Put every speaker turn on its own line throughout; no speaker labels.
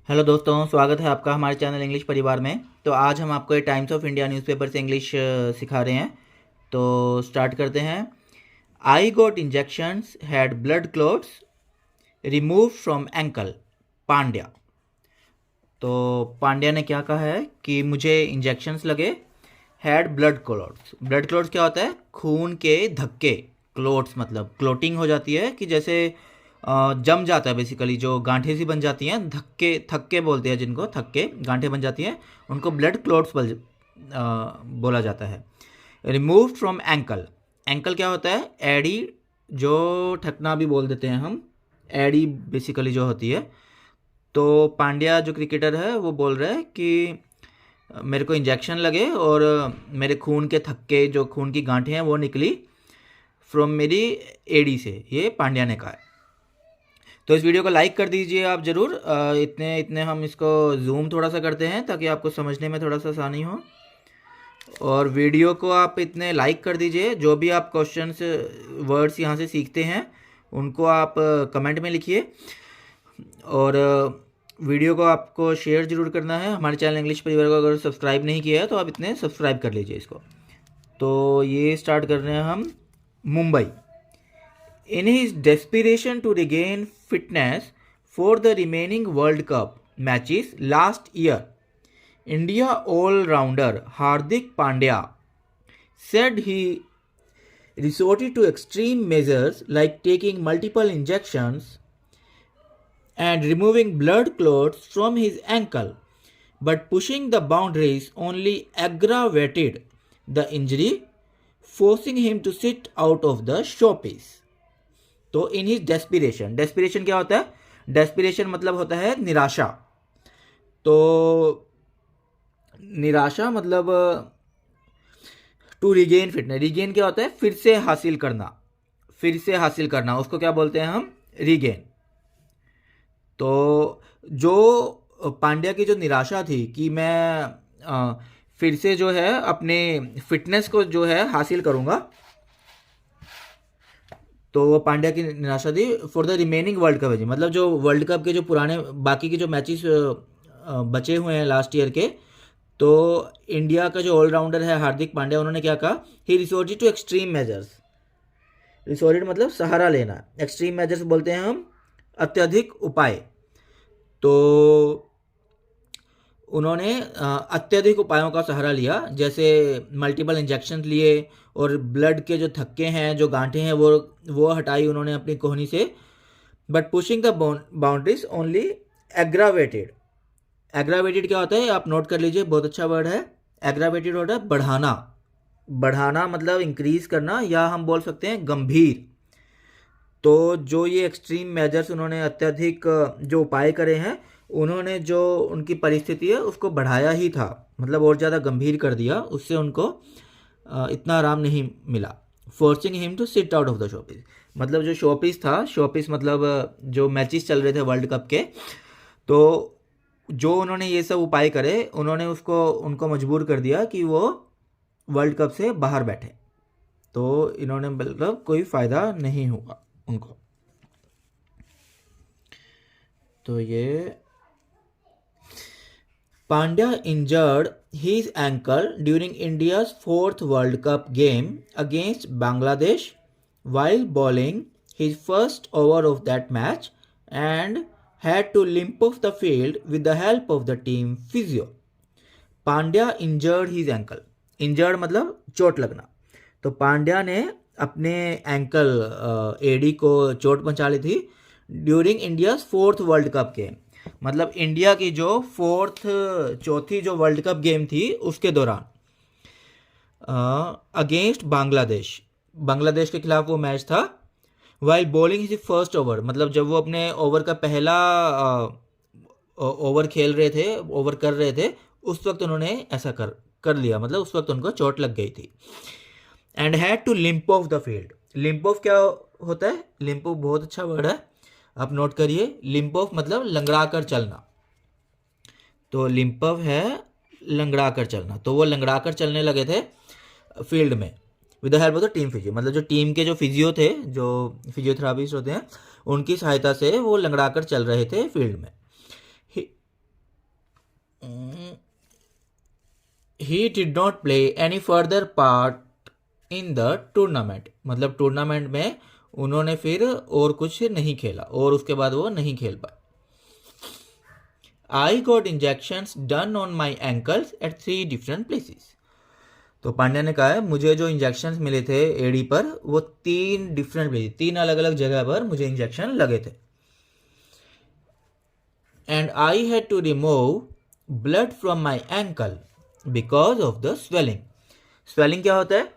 Hello दोस्तों, स्वागत है आपका हमारे चैनल इंग्लिश परिवार में। तो आज हम आपको टाइम्स ऑफ इंडिया न्यूज़पेपर से इंग्लिश सिखा रहे हैं। तो स्टार्ट करते हैं। आई got injections had blood clots remove from ankle Pandya. तो पांड्या ने क्या कहा है कि मुझे इंजेक्शंस लगे, had blood clots. Blood clots क्या होता है? खून के धक्के। क्लॉट्स मतलब क्लोटिंग हो जाती है कि जैसे जम जाता है, बेसिकली जो गांठें सी बन जाती हैं, धक्के थक्के बोलते हैं जिनको, थक्के गांठें बन जाती हैं उनको ब्लड क्लॉट्स बोला जाता है। Remove from ankle. एंकल क्या होता है? एड़ी, जो ठकना भी बोल देते हैं हम, एड़ी बेसिकली जो होती है। तो पांड्या जो क्रिकेटर है वो बोल रहा है कि मेरे को इंजेक्शन लगे और मेरे खून के थक्के, जो खून की गांठें हैं वो निकली फ्रॉम मेरी एडी से। ये पांड्या ने कहा है। तो इस वीडियो को लाइक कर दीजिए आप ज़रूर। इतने इतने हम इसको जूम थोड़ा सा करते हैं ताकि आपको समझने में थोड़ा सा आसानी हो। और वीडियो को आप इतने लाइक कर दीजिए। जो भी आप क्वेश्चंस वर्ड्स यहाँ से सीखते हैं उनको आप कमेंट में लिखिए। और वीडियो को आपको शेयर ज़रूर करना है। हमारे चैनल इंग्लिश परिवार को अगर सब्सक्राइब नहीं किया है तो आप इतने सब्सक्राइब कर लीजिए इसको। तो ये स्टार्ट कर रहे हैं हम। Mumbai. In his desperation to regain fitness for the remaining World Cup matches last year, India all-rounder Hardik Pandya said he resorted to extreme measures like taking multiple injections and removing blood clots from his ankle, but pushing the boundaries only aggravated the injury, forcing him to sit out of the showpiece. तो in his desperation, desperation क्या होता है? Desperation मतलब होता है निराशा। तो निराशा मतलब टू रिगेन फिटनेस। रिगेन क्या होता है? फिर से हासिल करना, फिर से हासिल करना, उसको क्या बोलते हैं हम? रिगेन। तो जो पांड्या की जो निराशा थी कि मैं फिर से जो है अपने फिटनेस को जो है हासिल करूंगा, तो वो पांड्या की निराशा थी for the remaining world cup. मतलब जो वर्ल्ड कप के जो पुराने बाकी के जो मैचेस बचे हुए हैं लास्ट ईयर के, तो इंडिया का जो ऑलराउंडर है हार्दिक पांड्या, उन्होंने क्या कहा? He resorted to extreme measures. Resorted मतलब सहारा लेना, एक्सट्रीम मेजर्स बोलते हैं हम अत्यधिक उपाय। तो उन्होंने अत्यधिक उपायों का सहारा लिया, जैसे मल्टीपल इंजेक्शन लिए और ब्लड के जो थक्के हैं, जो गांठें हैं, वो हटाई उन्होंने अपनी कोहनी से। But pushing the boundaries only aggravated. Aggravated क्या होता है? आप नोट कर लीजिए, बहुत अच्छा वर्ड है। एग्रावेटेड होता है बढ़ाना। बढ़ाना मतलब इंक्रीज करना, या हम बोल सकते हैं गंभीर। तो जो ये एक्सट्रीम मेजर्स, उन्होंने अत्यधिक जो उपाय करे हैं, उन्होंने जो उनकी परिस्थिति है उसको बढ़ाया ही था, मतलब और ज़्यादा गंभीर कर दिया। उससे उनको इतना आराम नहीं मिला। Forcing him to sit out of the showpiece. मतलब जो शोपीस था, शोपीस मतलब जो मैचेस चल रहे थे वर्ल्ड कप के, तो जो उन्होंने ये सब उपाय करे, उन्होंने उनको मजबूर कर दिया कि वो वर्ल्ड कप से बाहर बैठे। तो इन्होंने मतलब कोई फ़ायदा नहीं हुआ उनको। तो ये Pandya injured his ankle during India's fourth World Cup game against Bangladesh while bowling his first over of that match and had to limp off the field with the help of the team physio. Pandya injured his ankle. Injured मतलब चोट लगना। तो पांड्या ने अपने ankle AD को चोट पहुंचा ली थी during India fourth world cup game. मतलब इंडिया की जो चौथी जो वर्ल्ड कप गेम थी उसके दौरान, अगेंस्ट बांग्लादेश, बांग्लादेश के खिलाफ वो मैच था। While bowling is first over, मतलब जब वो अपने ओवर का पहला ओवर खेल रहे थे, ओवर कर रहे थे, उस वक्त उन्होंने ऐसा कर लिया, मतलब उस वक्त उनको चोट लग गई थी। And had to limp off the field. Limp off क्या होता है? लिम्प ऑफ बहुत अच्छा वर्ड है, आप नोट करिए। लिम्प ऑफ मतलब लंगड़ा कर चलना। तो लिम्प ऑफ है लंगड़ा कर चलना। तो वो लंगड़ा कर चलने लगे थे फील्ड में with the help of the team physio. मतलब जो टीम के जो फिजियो थे, जो फिजियोथेरापिस्ट होते हैं, उनकी सहायता से वो लंगड़ा कर चल रहे थे फील्ड में। He did not play any further part in the tournament, मतलब टूर्नामेंट में उन्होंने फिर और कुछ नहीं खेला और उसके बाद वो नहीं खेल पाए। I got injections done on my ankles at 3 different places. तो पांड्या ने कहा है मुझे जो इंजेक्शंस मिले थे एडी पर वो 3 डिफरेंट प्लेस, 3 अलग अलग जगह पर मुझे इंजेक्शन लगे थे। And I had to remove blood from my ankle because of the swelling. Swelling क्या होता है?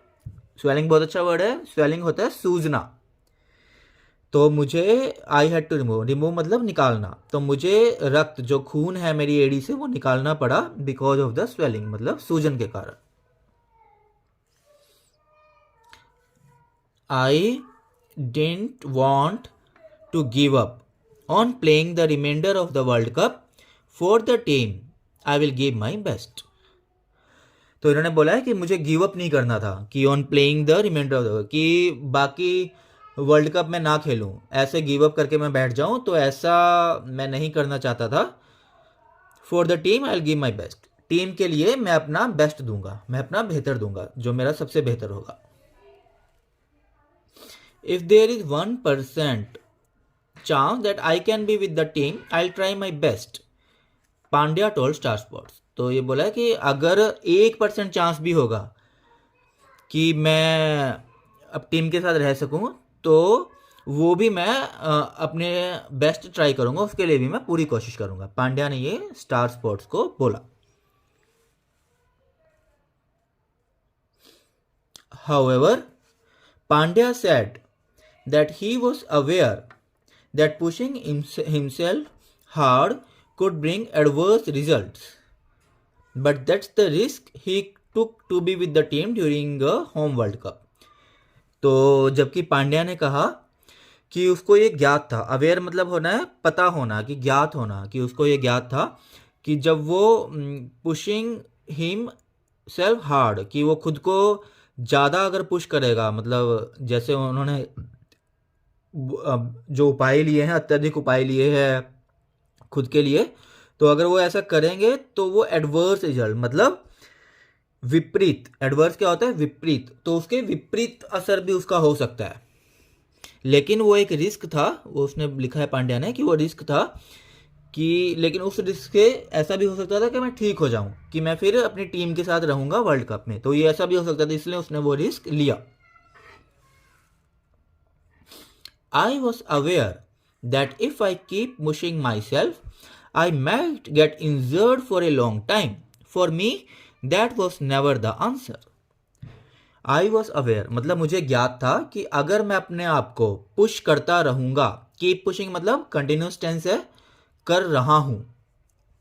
स्वेलिंग बहुत अच्छा वर्ड है। स्वेलिंग होता है सूजना। तो मुझे I had to remove, remove मतलब निकालना, तो मुझे रक्त जो खून है मेरी एड़ी से वो निकालना पड़ा बिकॉज ऑफ द स्वेलिंग, मतलब सूजन के कारण। I didn't want to give up on playing the reminder of the world cup for the team, I will give my best. तो इन्होंने बोला है कि मुझे गिव अप नहीं करना था, कि on playing the reminder of the, कि बाकी वर्ल्ड कप में ना खेलूं, ऐसे गिव अप करके मैं बैठ जाऊं, तो ऐसा मैं नहीं करना चाहता था। For the team I will give my best, team के लिए मैं अपना बेस्ट दूंगा, मैं अपना बेहतर दूंगा, जो मेरा सबसे बेहतर होगा। If there is 1% chance that I can be with the team, I will try my best, Pandya told Star Sports. तो ये बोला है कि अगर 1% चांस भी होगा कि मैं अब टीम के साथ रह सकूं, तो वो भी मैं अपने बेस्ट ट्राई करूंगा, उसके लिए भी मैं पूरी कोशिश करूंगा। पांड्या ने ये स्टार स्पोर्ट्स को बोला। However, Pandya said that he was aware that pushing himself hard could bring adverse results, but that's the risk he took to be with the team during a home World Cup. तो जबकि पांड्या ने कहा कि उसको ये ज्ञात था, aware मतलब होना है पता होना, कि ज्ञात होना, कि उसको ये ज्ञात था कि जब वो पुशिंग हिम सेल्फ हार्ड, कि वो खुद को ज़्यादा अगर पुश करेगा, मतलब जैसे उन्होंने जो उपाय लिए हैं, अत्यधिक उपाय लिए हैं खुद के लिए, तो अगर वो ऐसा करेंगे तो वो एडवर्स रिजल्ट, मतलब विपरीत, एडवर्स क्या होता है? विपरीत, तो उसके विपरीत असर भी उसका हो सकता है। लेकिन वो एक रिस्क था, वो उसने लिखा है पांड्या ने कि वो रिस्क था कि, लेकिन उस रिस्क से ऐसा भी हो सकता था कि मैं ठीक हो जाऊं, कि मैं फिर अपनी टीम के साथ रहूंगा वर्ल्ड कप में, तो ये ऐसा भी हो सकता था, इसलिए उसने वो रिस्क लिया। I was aware that if I keep pushing my self I might get injured for a long time, for me that was never the answer. I was aware मतलब मुझे ज्ञात था कि अगर मैं अपने आप को पुश करता रहूंगा, कीप पुशिंग मतलब कंटिन्यूस टेंस है, कर रहा हूं,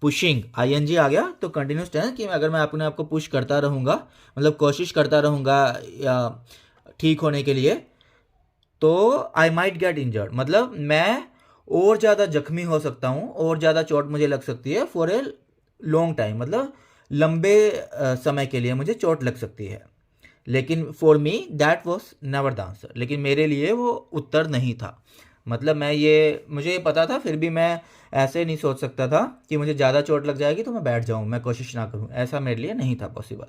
पुशिंग आईएनजी आ गया तो कंटिन्यूस टेंस, कि अगर मैं अपने आप को पुश करता रहूंगा, मतलब कोशिश करता रहूंगा या ठीक होने के लिए, तो आई माइट गेट इंजर्ड मतलब मैं और ज़्यादा जख्मी हो सकता हूँ, और ज़्यादा चोट मुझे लग सकती है, फॉर ए लॉन्ग टाइम मतलब लंबे समय के लिए मुझे चोट लग सकती है। लेकिन for me that was never the answer, लेकिन मेरे लिए वो उत्तर नहीं था, मतलब मुझे ये पता था, फिर भी मैं ऐसे नहीं सोच सकता था कि मुझे ज़्यादा चोट लग जाएगी तो मैं बैठ जाऊँ, मैं कोशिश ना करूँ, ऐसा मेरे लिए नहीं था possible.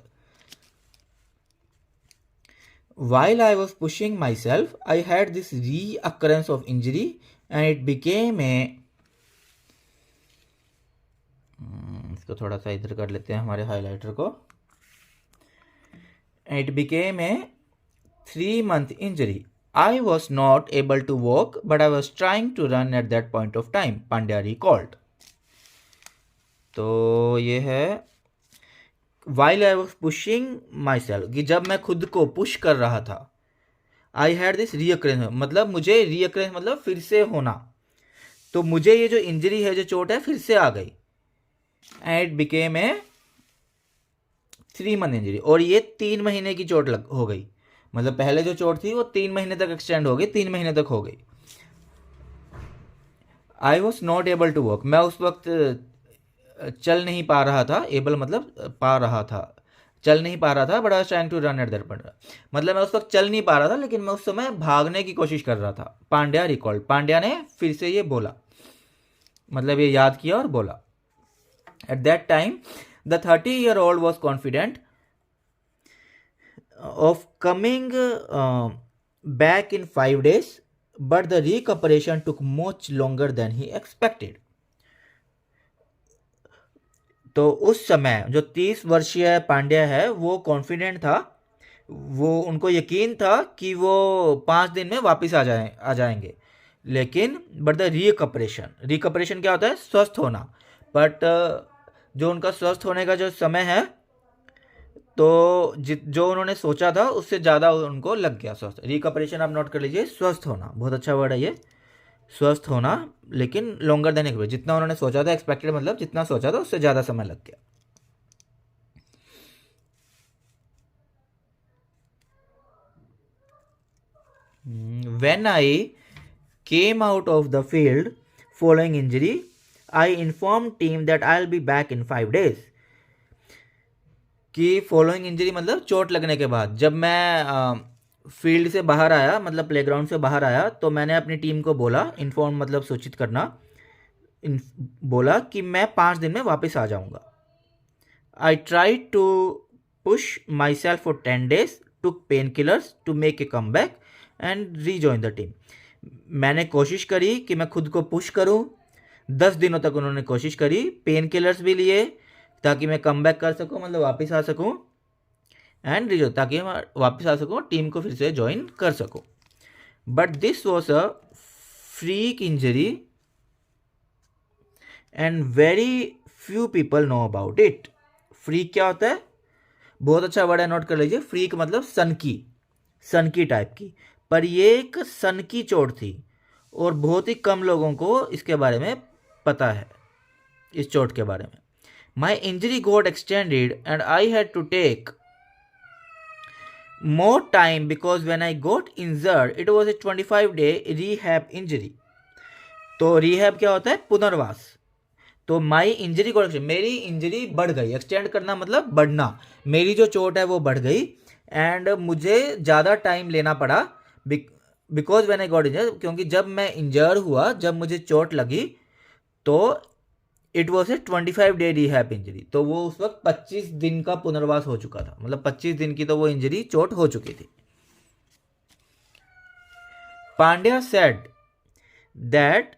While I was pushing myself, I had this reoccurrence of injury and it became a इसको थोड़ा सा इधर कर लेते हैं हमारे हाइलाइटर को। It became a 3-month injury. I was not able to walk, but I was trying to run at that point of time, Pandya recalled. तो ये है while I was pushing myself, कि जब मैं खुद को पुश कर रहा था, I had this reoccurrence मतलब मुझे reoccurrence मतलब फिर से होना, तो मुझे ये जो इंजरी है, जो चोट है, फिर से आ गई। And it became a 3-month injury, और ये 3 महीने की चोट हो गई, मतलब पहले जो चोट थी वो 3 महीने तक एक्सटेंड हो गई, 3 महीने तक हो गई। I was not able to walk, मैं उस वक्त चल नहीं पा रहा था, एबल मतलब पा रहा था, चल नहीं पा रहा था, but I was trying to run at that point, मतलब मैं उस वक्त चल नहीं पा रहा था, लेकिन मैं उस समय भागने की कोशिश कर रहा था। पांड्या रिकॉल्ड, पांड्या ने फिर से ये बोला, मतलब ये याद किया और बोला। At that time, the 30-year-old was confident of coming back in 5 days, but the recuperation took much longer than he expected. तो उस समय जो 30 वर्षीय पांड्या है वो कॉन्फिडेंट था, वो उनको यकीन था कि वो 5 दिन में वापस आ जाएंगे, लेकिन बट द रिकपरेशन क्या होता है? स्वस्थ होना। बट जो उनका स्वस्थ होने का जो समय है, तो जो उन्होंने सोचा था उससे ज़्यादा उनको लग गया स्वस्थ। रिकपरेशन आप नोट कर लीजिए, स्वस्थ होना, बहुत अच्छा वर्ड है ये, स्वस्थ होना, लेकिन लॉन्गर देन एक्सपेक्टेड, जितना उन्होंने सोचा था, एक्सपेक्टेड मतलब जितना सोचा था उससे ज़्यादा समय लग गया। When I came out of the field following injury, I informed team that I'll be back in 5 days. कि फॉलोइंग इंजरी मतलब चोट लगने के बाद, जब मैं फील्ड से बाहर आया, मतलब प्लेग्राउंड से बाहर आया, तो मैंने अपनी टीम को बोला, इन्फॉर्म मतलब सूचित करना, बोला कि मैं 5 दिन में वापस आ जाऊंगा। I try to push myself for 10 days, took painkillers to make a comeback and rejoin the team. मैंने कोशिश करी कि मैं खुद को पुश करूं, 10 दिनों तक उन्होंने कोशिश करी, पेन किलर्स भी लिए ताकि मैं कम बैक कर सकूं, मतलब वापस आ सकूं, एंड रीजॉइन, ताकि मैं वापस आ सकूं, टीम को फिर से ज्वाइन कर सकूं। But this was a freak injury and very few people know about it. Freak क्या होता है? बहुत अच्छा वर्ड है, नोट कर लीजिए। फ्रीक मतलब सनकी टाइप की, पर ये एक सनकी चोट थी और बहुत ही कम लोगों को इसके बारे में पता है, इस चोट के बारे में। My injury got extended and I had to take more time because when I got injured, it was a 25-day rehab injury. तो rehab क्या होता है? पुनर्वास। तो माई इंजरी को, मेरी इंजरी बढ़ गई, एक्सटेंड करना मतलब बढ़ना, मेरी जो चोट है वो बढ़ गई, एंड मुझे ज़्यादा टाइम लेना पड़ा, because when I got injured, क्योंकि जब मैं इंजर हुआ, जब मुझे चोट लगी, तो it was a 25-day rehab injury. तो वो उस वक्त 25 दिन का पुनर्वास हो चुका था, मतलब 25 दिन की तो वो इंजरी चोट हो चुकी थी। Pandya said that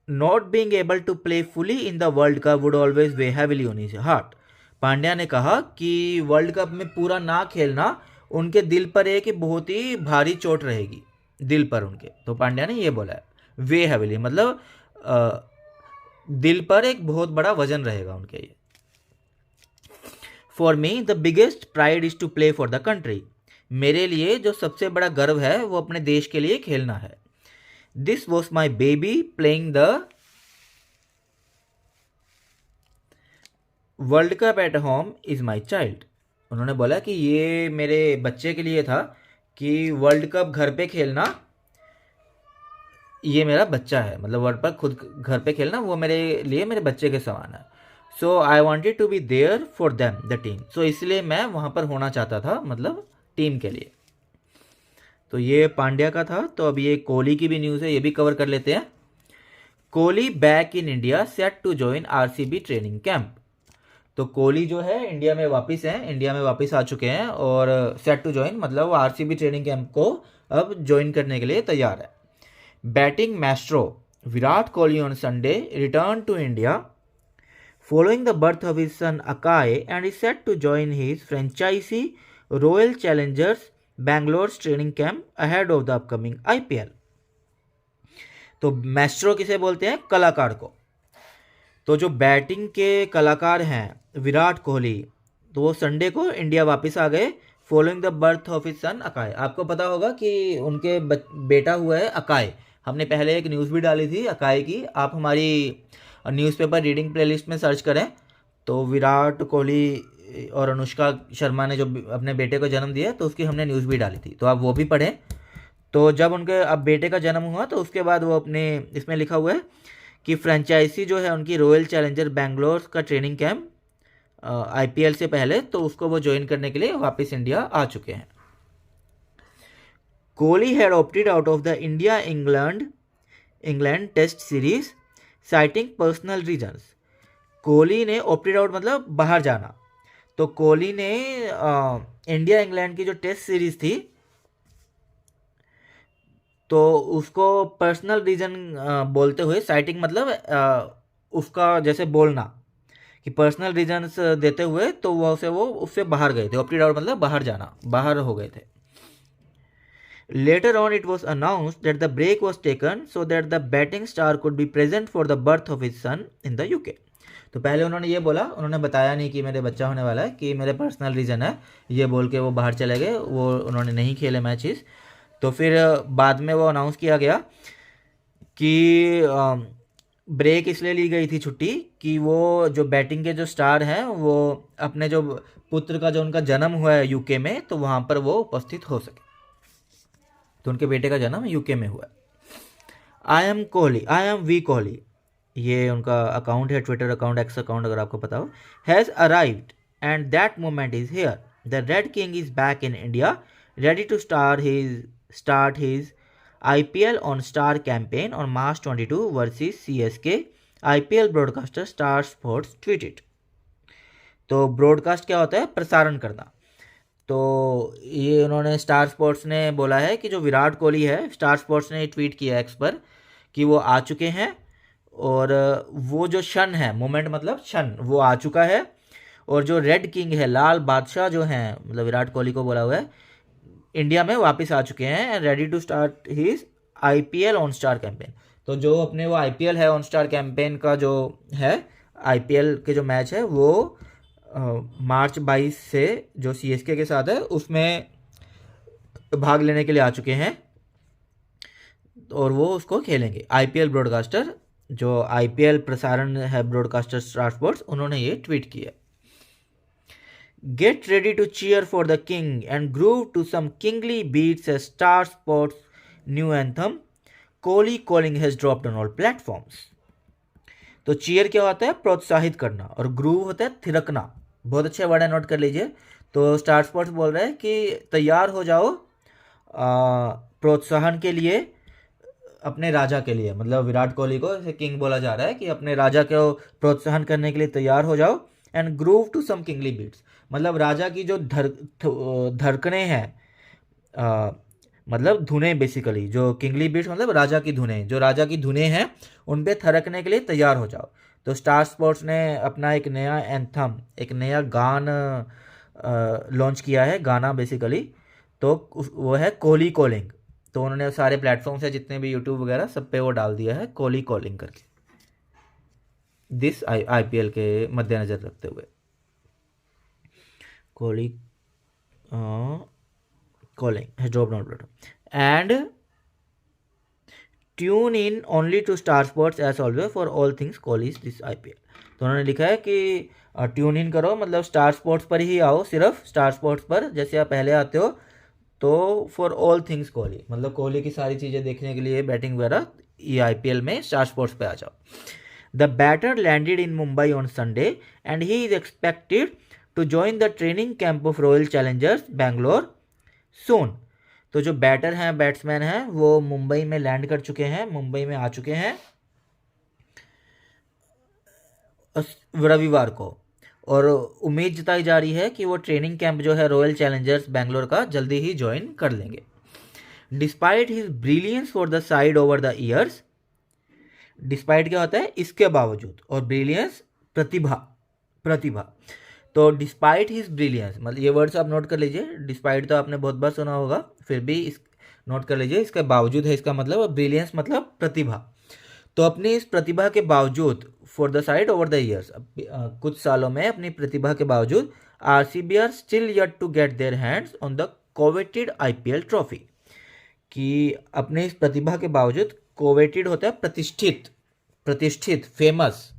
not being able to play fully in the world cup would always weigh heavily on his heart. Pandya ने कहा कि वर्ल्ड कप में पूरा ना खेलना उनके दिल पर एक बहुत ही भारी चोट रहेगी, दिल पर उनके। तो पांड्या ने ये बोला है, वे हैवीली मतलब दिल पर एक बहुत बड़ा वजन रहेगा उनके। ये for me the biggest pride is to play for the country. मेरे लिए जो सबसे बड़ा गर्व है वो अपने देश के लिए खेलना है। This was my baby playing the world cup at home is my child. उन्होंने बोला कि ये मेरे बच्चे के लिए था कि वर्ल्ड कप घर पे खेलना ये मेरा बच्चा है, मतलब वर्ल्ड कप खुद घर पे खेलना वो मेरे लिए मेरे बच्चे के समान है। So I wanted to be there for them the team. So इसलिए मैं वहाँ पर होना चाहता था, मतलब टीम के लिए। तो ये पांड्या का था। तो अब ये कोहली की भी न्यूज़ है, ये भी कवर कर लेते हैं। Kohli back in India set to join RCB training camp. तो कोहली जो है इंडिया में वापस हैं, इंडिया में वापस आ चुके हैं और सेट टू ज्वाइन मतलब आरसीबी ट्रेनिंग कैंप को अब ज्वाइन करने के लिए तैयार है। Batting maestro Virat Kohli on Sunday return to India following the birth of his son Akai and is set to join his franchisee Royal Challengers Bangalore's training camp ahead of the upcoming IPL। तो Maestro किसे बोलते हैं? कलाकार को। तो जो batting के कलाकार हैं विराट कोहली, तो वो संडे को इंडिया वापस आ गए following the birth of his son Akaay. आपको पता होगा कि उनके बेटा हुआ है अकाय, हमने पहले एक न्यूज़ भी डाली थी अकाय की, आप हमारी न्यूज़पेपर रीडिंग प्लेलिस्ट में सर्च करें तो विराट कोहली और अनुष्का शर्मा ने जो अपने बेटे को जन्म दिया तो उसकी हमने न्यूज़ भी डाली थी, तो आप वो भी पढ़ें। तो जब उनके अब बेटे का जन्म हुआ तो उसके बाद वो अपने इसमें लिखा हुआ है कि फ्रेंचाइजी जो है उनकी रॉयल चैलेंजर बैंगलोर का ट्रेनिंग कैंप आईपीएल से पहले, तो उसको वो ज्वाइन करने के लिए वापस इंडिया आ चुके हैं। Kohli had opted out of the India England test series citing personal reasons। Kohli ने ऑप्टेड आउट मतलब बाहर जाना। तो कोहली ने इंडिया इंग्लैंड की जो टेस्ट सीरीज थी तो उसको पर्सनल रीजन बोलते हुए, साइटिंग मतलब उसका जैसे बोलना कि पर्सनल रीजंस देते हुए तो वो उससे बाहर गए थे। ऑप्टेड आउट मतलब बाहर जाना, बाहर हो गए थे। Later on, it was announced that the break was taken so that the batting star could be present for the birth of his son in the UK. तो पहले उन्होंने ये बोला, उन्होंने बताया नहीं कि मेरे बच्चा होने वाला है, कि मेरे पर्सनल रीज़न है, ये बोल के वो बाहर चले गए, वो उन्होंने नहीं खेले मैचेस। तो फिर बाद में वो अनाउंस किया गया कि ब्रेक इसलिए ली गई थी छुट्टी कि वो जो बैटिंग के जो स्टार हैं वो अपने जो पुत्र का जो उनका जन्म हुआ है यूके में, तो वहाँ पर वो उपस्थित हो सके। तो उनके बेटे का जन्म यूके में हुआ। I am Kohli, I am V Kohli, ये उनका अकाउंट है, ट्विटर अकाउंट, एक्स अकाउंट अगर आपको पता हो। Has arrived and that moment is here, the red king is back in India, ready to start his IPL on Star campaign on March 22 versus CSK. IPL broadcaster Star Sports tweeted. तो broadcast क्या होता है? प्रसारण करना। तो ये उन्होंने star sports ने बोला है कि जो विराट कोहली है, स्टार स्पोर्ट्स ने ट्वीट किया एक्स पर कि वो आ चुके हैं और वो जो क्षण है, मोमेंट मतलब क्षण, वो आ चुका है। और जो रेड किंग है, लाल बादशाह जो हैं, मतलब विराट कोहली को बोला हुआ है, इंडिया में वापस आ चुके हैं and ready to start his IPL on Star campaign. तो जो अपने वो IPL है ऑन स्टार कैंपेन का जो है, IPL के जो मैच है वो मार्च 22 से जो CSK के साथ है उसमें भाग लेने के लिए आ चुके हैं और वो उसको खेलेंगे। IPL ब्रॉडकास्टर, जो IPL प्रसारण है ब्रॉडकास्टर स्टार स्पोर्ट्स, उन्होंने ये ट्वीट किया। Get ready to cheer for the king and groove to some kingly beats as Star Sports new anthem Kohli calling has dropped on all platforms. तो cheer क्या होता है? प्रोत्साहित करना, और ग्रूव होता है थिरकना। बहुत अच्छे वर्ड है, नोट कर लीजिए। तो स्टार स्पोर्ट्स बोल रहे हैं कि तैयार हो जाओ प्रोत्साहन के लिए, अपने राजा के लिए, मतलब विराट कोहली को इसे किंग बोला जा रहा है कि अपने राजा को प्रोत्साहन करने के लिए तैयार हो जाओ। And groove to some kingly beats, मतलब राजा की जो धड़कने हैं, मतलब धुनें, बेसिकली जो किंगली बीट्स मतलब राजा की धुनें, जो राजा की धुनें हैं उन पे थिरकने के लिए तैयार हो जाओ। तो स्टार स्पोर्ट्स ने अपना एक नया एंथम, एक नया गान लॉन्च किया है, गाना बेसिकली। तो वो है कोहली कॉलिंग। तो उन्होंने सारे प्लेटफॉर्म से, जितने भी यूट्यूब वगैरह सब पे वो डाल दिया है कोहली कॉलिंग करके, दिस IPL के मद्देनजर रखते हुए। Kohli calling has dropped on Pluto and tune in only to Star Sports as always for all things Kohli's this IPL। तो उन्होंने लिखा है कि ट्यून इन करो, मतलब स्टार स्पोर्ट्स पर ही आओ, सिर्फ स्टार स्पोर्ट्स पर जैसे आप पहले आते हो। तो फॉर ऑल थिंग्स कोहली, मतलब कोहली की सारी चीज़ें देखने के लिए, बैटिंग वगैरह, ये IPL में स्टार स्पोर्ट्स पे आ जाओ। The batter landed in Mumbai on Sunday and he is expected to join the training camp of royal challengers Bangalore soon. तो जो बैटर हैं, बैट्समैन हैं, वो मुंबई में लैंड कर चुके हैं, मुंबई में आ चुके हैं रविवार को, और उम्मीद जताई जा रही है कि वो ट्रेनिंग कैंप जो है रॉयल चैलेंजर्स बैंगलोर का जल्दी ही ज्वाइन कर लेंगे। Despite his brilliance for the side over the years, despite क्या होता है? इसके बावजूद, और ब्रिलियंस प्रतिभा। तो डिस्पाइट हिज ब्रिलियंस, मतलब ये वर्ड्स आप नोट कर लीजिए। डिस्पाइट तो आपने बहुत बार सुना होगा, फिर भी इस नोट कर लीजिए, इसके बावजूद है इसका मतलब, ब्रिलियंस मतलब प्रतिभा। तो अपनी इस प्रतिभा के बावजूद, for the side over the years, कुछ सालों में अपनी प्रतिभा के बावजूद, RCB are still yet to get their hands on the coveted IPL trophy. कि अपने इस प्रतिभा के बावजूद, कोवेटेड होता है प्रतिष्ठित, फेमस।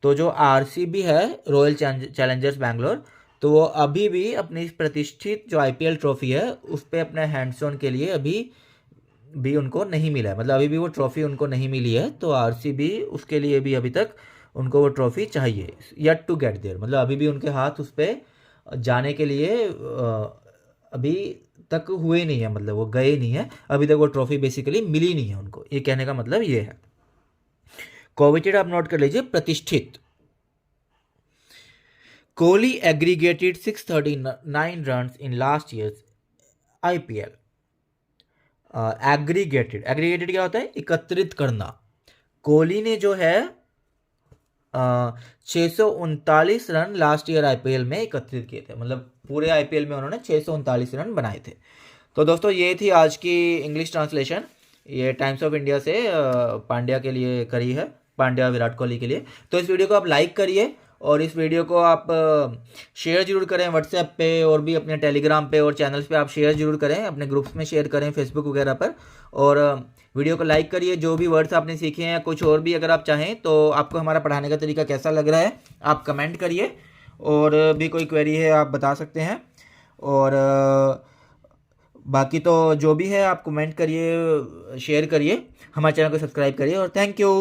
तो जो RCB है, रॉयल चैलेंजर्स बैंगलोर, तो वो अभी भी अपनी इस प्रतिष्ठित जो IPL ट्रॉफी है उस पर अपने हैंड्स ऑन के लिए अभी भी उनको नहीं मिला है, मतलब अभी भी वो ट्रॉफी उनको नहीं मिली है। तो RCB उसके लिए भी अभी तक उनको वो ट्रॉफी चाहिए, येट टू गेट देयर, मतलब अभी भी उनके हाथ उस पर जाने के लिए अभी तक हुए नहीं है, मतलब वो गए नहीं है अभी तक, वो ट्रॉफी बेसिकली मिली नहीं है उनको। ये कहने का मतलब ये है। कोवेटेड आप नोट कर लीजिए, प्रतिष्ठित, Kohli aggregated 639 runs in last years IPL। Aggregated क्या होता है? एकत्रित करना। कोहली ने जो है 639 रन लास्ट ईयर IPL में एकत्रित किए थे, मतलब पूरे IPL में उन्होंने 639 रन बनाए थे। तो दोस्तों ये थी आज की इंग्लिश ट्रांसलेशन, ये टाइम्स ऑफ इंडिया से पांड्या के लिए करी है, पांड्या विराट कोहली के लिए। तो इस वीडियो को आप लाइक करिए और इस वीडियो को आप शेयर जरूर करें व्हाट्सएप पे और भी अपने टेलीग्राम पे और चैनल्स पे आप शेयर जरूर करें, अपने ग्रुप्स में शेयर करें फेसबुक वगैरह पर। और वीडियो को लाइक करिए। जो भी वर्ड्स आपने सीखे हैं, कुछ और भी अगर आप चाहें तो आपको हमारा पढ़ाने का तरीका कैसा लग रहा है आप कमेंट करिए, और भी कोई क्वेरी है आप बता सकते हैं। और बाकी तो जो भी है आप कमेंट करिए, शेयर करिए, हमारे चैनल को सब्सक्राइब करिए और थैंक यू।